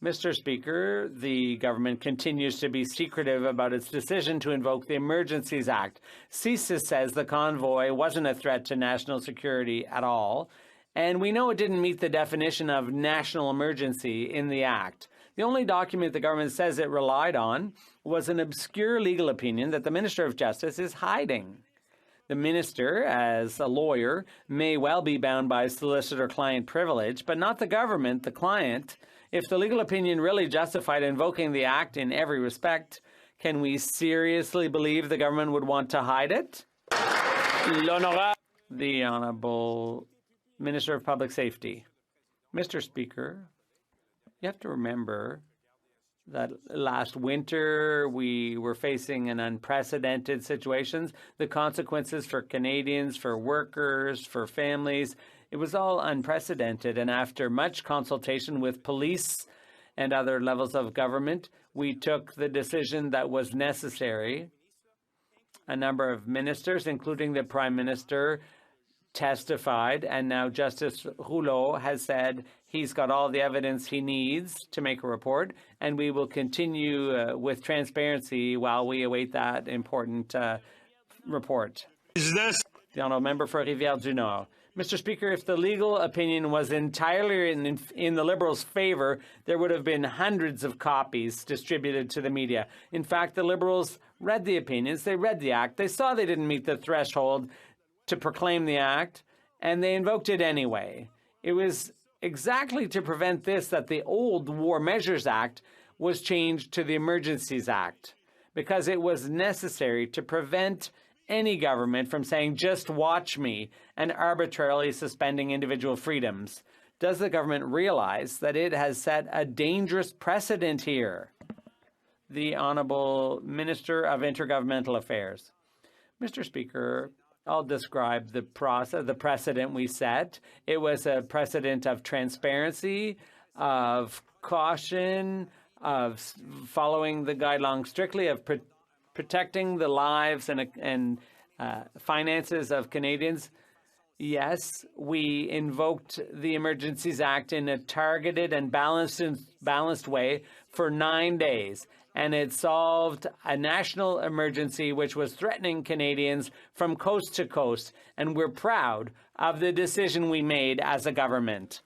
Mr. Speaker, the government continues to be secretive about its decision to invoke the Emergencies Act. CSIS says the convoy wasn't a threat to national security at all, and we know it didn't meet the definition of national emergency in the Act. The only document the government says it relied on was an obscure legal opinion that the Minister of Justice is hiding. The minister, as a lawyer, may well be bound by solicitor-client privilege, but not the government, the client. If the legal opinion really justified invoking the Act in every respect, can we seriously believe the government would want to hide it? The Honourable Minister of Public Safety. Mr. Speaker, you have to remember that last winter we were facing an unprecedented situation. The consequences for Canadians, for workers, for families, it was all unprecedented. And after much consultation with police and other levels of government, we took the decision that was necessary. A number of ministers, including the Prime Minister, testified, and now Justice Rouleau has said he's got all the evidence he needs to make a report, and we will continue with transparency while we await that important report. The Honourable Member for Rivière-du-Nord. Mr. Speaker, if the legal opinion was entirely in the Liberals' favour, there would have been hundreds of copies distributed to the media. In fact, the Liberals read the opinions, they read the Act, they saw they didn't meet the threshold to proclaim the Act, and they invoked it anyway. It was exactly to prevent this that the old War Measures Act was changed to the Emergencies Act, because it was necessary to prevent any government from saying, just watch me, and arbitrarily suspending individual freedoms. Does the government realize that it has set a dangerous precedent here? The Honourable Minister of Intergovernmental Affairs. Mr. Speaker, I'll describe the process, the precedent we set. It was a precedent of transparency, of caution, of following the guidelines strictly, of protecting the lives and finances of Canadians. Yes, we invoked the Emergencies Act in a targeted and balanced way for 9 days, and it solved a national emergency which was threatening Canadians from coast to coast, and we're proud of the decision we made as a government.